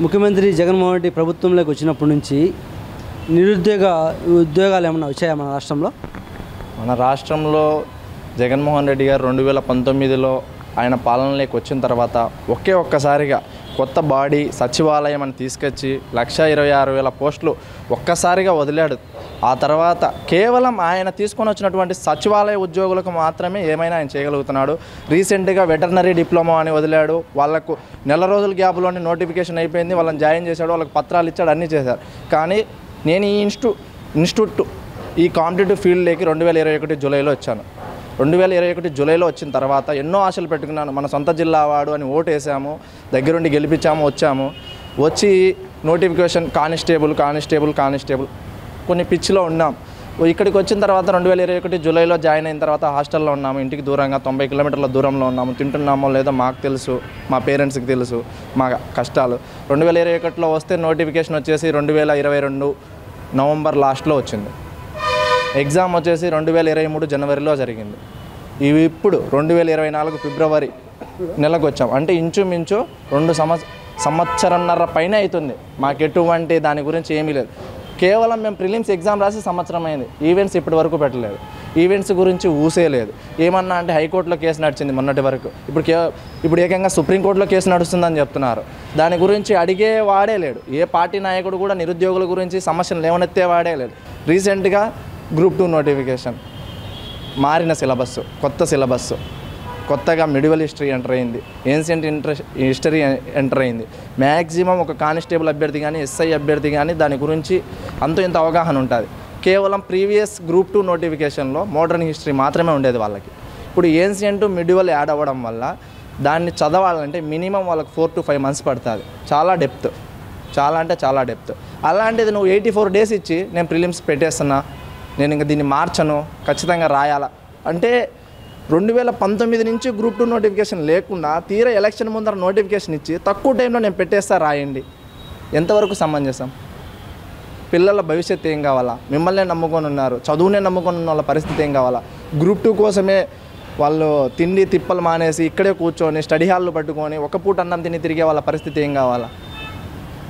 ముఖ్యమంత్రి జగన్మోహన్ రెడ్డి ప్రభుత్వంలోకి వచ్చినప్పటి నుంచి ఉద్యోగాలు ఏమైనా వచ్చాయా మన రాష్ట్రంలో? మన రాష్ట్రంలో జగన్మోహన్ రెడ్డి గారు 2019లో ఆయన పాలనలోకి వచ్చిన తర్వాత ఒక్కసారిగా కొత్త బాడీ సచివాలయం అని తీసుకొచ్చి 126,000 పోస్టులు ఒక్కసారిగా వదిలాడు. ఆ తర్వాత కేవలం ఆయన తీసుకొని వచ్చినటువంటి సచివాలయ ఉద్యోగులకు మాత్రమే ఏమైనా ఆయన చేయగలుగుతున్నాడు. రీసెంట్గా వెటర్నరీ డిప్లొమా అని వదిలాడు. వాళ్ళకు నెల రోజుల గ్యాప్లోనే నోటిఫికేషన్ అయిపోయింది, వాళ్ళని జాయిన్ చేశాడు, వాళ్ళకి పత్రాలు ఇచ్చాడు, అన్నీ చేశారు. కానీ నేను ఈ ఇన్స్టిట్యూట్ ఈ కాంపిటేటివ్ ఫీల్డ్లోకి 2021 జూలైలో వచ్చాను. 2021 జూలైలో వచ్చిన తర్వాత ఎన్నో ఆశలు పెట్టుకున్నాను. మన సొంత జిల్లా వాడు అని ఓటు వేసాము, దగ్గరుండి గెలిపించాము, వచ్చి నోటిఫికేషన్ కానిస్టేబుల్ కొన్ని పిచ్చిలో ఉన్నాం. ఇక్కడికి వచ్చిన తర్వాత 2021 జూలైలో జాయిన్ అయిన తర్వాత హాస్టల్లో ఉన్నాము, ఇంటికి దూరంగా 90 కిలోమీటర్ల దూరంలో ఉన్నాము. తింటున్నామో లేదో మాకు తెలుసు, మా పేరెంట్స్కి తెలుసు మా కష్టాలు. 2021లో వస్తే నోటిఫికేషన్ వచ్చేసి 2022 నవంబర్ లాస్ట్లో వచ్చింది. ఎగ్జామ్ వచ్చేసి 2023 జనవరిలో జరిగింది. ఇవి ఇప్పుడు 2024 ఫిబ్రవరి నెలకు వచ్చాం. అంటే ఇంచుమించు 2 సంవత్సరంన్నర పైన అవుతుంది. మాకు ఎటువంటి దాని గురించి ఏమీ లేదు. కేవలం మేము ప్రిలిమ్స్ ఎగ్జామ్ రాసి సంవత్సరం అయింది. ఈవెంట్స్ ఇప్పటి వరకు పెట్టలేదు. ఈవెంట్స్ గురించి ఊసేలేదు. ఏమన్నా అంటే హైకోర్టులో కేసు నడిచింది మొన్నటి వరకు. ఇప్పుడు ఏకంగా సుప్రీంకోర్టులో కేసు నడుస్తుందని చెప్తున్నారు. దాని గురించి అడిగే వాడే లేడు. ఏ పార్టీ నాయకుడు కూడా నిరుద్యోగుల గురించి సమస్యలు లేవనెత్తే వాడే లేడు. రీసెంట్గా గ్రూప్ 2 నోటిఫికేషన్, మారిన సిలబస్సు, కొత్త సిలబస్సు, కొత్తగా మిడివల్ హిస్టరీ ఎంటర్ అయింది, ఏన్షియంట్ హిస్టరీ ఎంటర్ అయింది. మ్యాక్సిమం ఒక కానిస్టేబుల్ అభ్యర్థి కానీ ఎస్ఐ అభ్యర్థి కానీ దాని గురించి ఇంత అవగాహన ఉంటుంది. కేవలం ప్రీవియస్ గ్రూప్ 2 నోటిఫికేషన్లో మోడర్న్ హిస్టరీ మాత్రమే ఉండేది వాళ్ళకి. ఇప్పుడు ఏన్షియంట్ మిడివల్ యాడ్ అవ్వడం వల్ల దాన్ని చదవాలంటే మినిమం వాళ్ళకి 4 to 5 months పడుతుంది. చాలా డెప్త్. అలాంటిది నువ్వు 84 days ఇచ్చి నేను ప్రిలిమ్స్ పెట్టేస్తున్నా, నేను ఇంకా దీన్ని మార్చను, ఖచ్చితంగా రాయాలా అంటే 2019 నుంచి గ్రూప్ 2 నోటిఫికేషన్ లేకుండా తీరా ఎలక్షన్ ముందర నోటిఫికేషన్ ఇచ్చి తక్కువ టైంలో నేను పెట్టేస్తా రాయండి. ఎంతవరకు సమంజసం? పిల్లల భవిష్యత్తు ఏం కావాలా? మిమ్మల్నే నమ్ముకొని ఉన్నారు, చదువునే నమ్ముకొని ఉన్న వాళ్ళ పరిస్థితి ఏం కావాలా? గ్రూప్ 2 కోసమే వాళ్ళు తిండి తిప్పలు మానేసి ఇక్కడే కూర్చొని స్టడీ హాల్లో పట్టుకొని ఒక పూట అన్నం తిని తిరిగే వాళ్ళ పరిస్థితి ఏం కావాలా?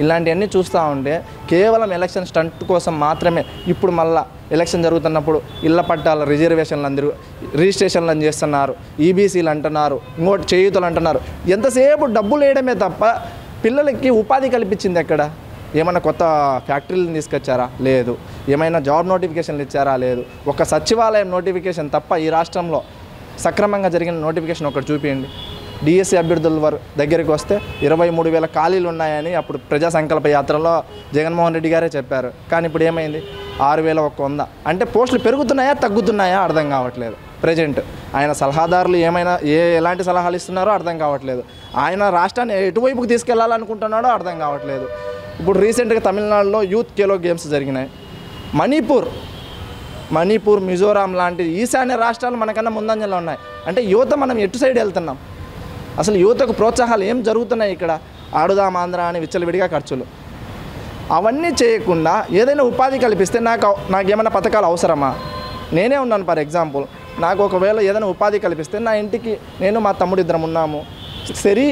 ఇలాంటివన్నీ చూస్తూ ఉంటే కేవలం ఎలక్షన్ స్టంట్ కోసం మాత్రమే. ఇప్పుడు మళ్ళీ ఎలక్షన్ జరుగుతున్నప్పుడు ఇళ్ల పట్టాల రిజర్వేషన్లు అందరూ రిజిస్ట్రేషన్లు అని చేస్తున్నారు, ఈబీసీలు అంటున్నారు, ఇంకోటి చేయూతలు అంటున్నారు. ఎంతసేపు డబ్బులు వేయడమే తప్ప పిల్లలకి ఉపాధి కల్పించింది ఎక్కడ? ఏమైనా కొత్త ఫ్యాక్టరీలను తీసుకొచ్చారా? లేదు. ఏమైనా జాబ్ నోటిఫికేషన్లు ఇచ్చారా? లేదు. ఒక సచివాలయం నోటిఫికేషన్ తప్ప ఈ రాష్ట్రంలో సక్రమంగా జరిగిన నోటిఫికేషన్ ఒకటి చూపించండి. డిఎస్సి అభ్యర్థుల దగ్గరికి వస్తే 23,000 ఖాళీలు ఉన్నాయని అప్పుడు ప్రజా సంకల్ప యాత్రలో జగన్మోహన్ రెడ్డి గారే చెప్పారు. కానీ ఇప్పుడు ఏమైంది? 6,100. అంటే పోస్టులు పెరుగుతున్నాయా తగ్గుతున్నాయా అర్థం కావట్లేదు. ప్రజెంట్ ఆయన సలహాదారులు ఎలాంటి సలహాలు ఇస్తున్నారో అర్థం కావట్లేదు. ఆయన రాష్ట్రాన్ని ఎటువైపుకు తీసుకెళ్లాలనుకుంటున్నాడో అర్థం కావట్లేదు. ఇప్పుడు రీసెంట్గా తమిళనాడులో యూత్ ఖేలో గేమ్స్ జరిగినాయి. మణిపూర్, మిజోరాం లాంటి ఈశాన్య రాష్ట్రాలు మనకన్నా ముందంజలో ఉన్నాయి. అంటే యువత మనం ఎటు సైడ్ వెళ్తున్నాం? అసలు యువతకు ప్రోత్సాహాలు ఏం జరుగుతున్నాయి ఇక్కడ? ఆడుదాం ఆంధ్ర అని విచ్చలవిడిగా ఖర్చులు. అవన్నీ చేయకుండా ఏదైనా ఉపాధి కల్పిస్తే నాకేమైనా పథకాలు అవసరమా? నేనే ఉన్నాను ఫర్ ఎగ్జాంపుల్. నాకు ఒకవేళ ఏదైనా ఉపాధి కల్పిస్తే నా ఇంటికి నేను మా తమ్ముడు ఇద్దరం ఉన్నాము. సరే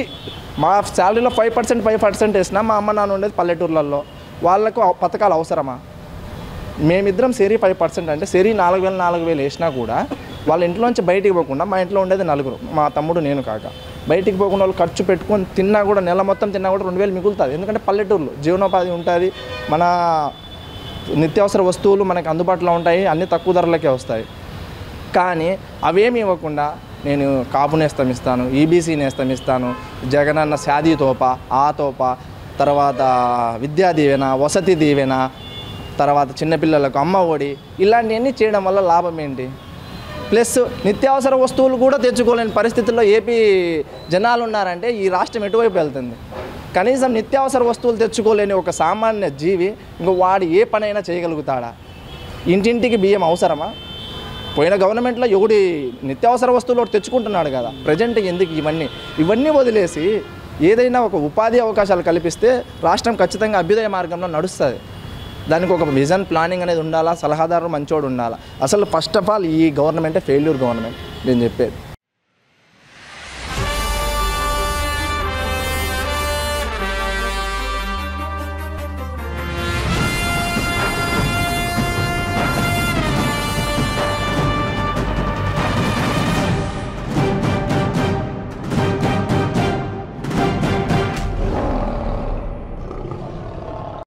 మా శాలరీలో 5% వేసినా మా అమ్మ నాన్న ఉండేది పల్లెటూర్లలో, వాళ్ళకు పథకాలు అవసరమా? మేమిద్దరం సరి 5% అంటే సరి 4,000 వేసినా కూడా వాళ్ళ ఇంట్లోంచి బయటికి పోకుండా, మా ఇంట్లో ఉండేది 4, మా తమ్ముడు నేను కాక, బయటికి పోకుండా వాళ్ళు ఖర్చు పెట్టుకొని తిన్నా కూడా నెల మొత్తం తిన్నా కూడా 2,000 మిగులుతుంది. ఎందుకంటే పల్లెటూరులో జీవనోపాధి ఉంటుంది, మన నిత్యావసర వస్తువులు మనకు అందుబాటులో ఉంటాయి, అన్నీ తక్కువ ధరలకే వస్తాయి. కానీ అవేమి ఇవ్వకుండా నేను కాపు నేస్తం ఇస్తాను, ఈబీసీ నేస్తం ఇస్తాను, జగనన్న శాదీ తోప, ఆ తోప, తర్వాత విద్యా దీవెన, వసతి దీవెన, తర్వాత చిన్నపిల్లలకు అమ్మ ఒడి, ఇలాంటివన్నీ చేయడం వల్ల లాభం ఏంటి? ప్లస్ నిత్యావసర వస్తువులు కూడా తెచ్చుకోలేని పరిస్థితుల్లో ఏపీ జనాలు ఉన్నారంటే ఈ రాష్ట్రం ఎటువైపు వెళ్తుంది? కనీసం నిత్యావసర వస్తువులు తెచ్చుకోలేని ఒక సామాన్య జీవి ఇంకో వాడు ఏ పనైనా చేయగలుగుతాడా? ఇంటింటికి బియ్యం అవసరమా? పోయిన గవర్నమెంట్లో ఎవడి నిత్యావసర వస్తువులు ఒకటి తెచ్చుకుంటున్నాడు కదా. ప్రజెంట్ ఎందుకు ఇవన్నీ వదిలేసి ఏదైనా ఒక ఉపాధి అవకాశాలు కల్పిస్తే రాష్ట్రం ఖచ్చితంగా అభ్యుదయ మార్గంలో నడుస్తుంది. దానికి ఒక విజన్ ప్లానింగ్ అనేది ఉండాలా, సలహాదారు మంచోడు ఉండాలా. అసలు ఫస్ట్ ఆఫ్ ఆల్ ఈ గవర్నమెంటే ఫెయిల్యూర్ గవర్నమెంట్ నేను చెప్పేది.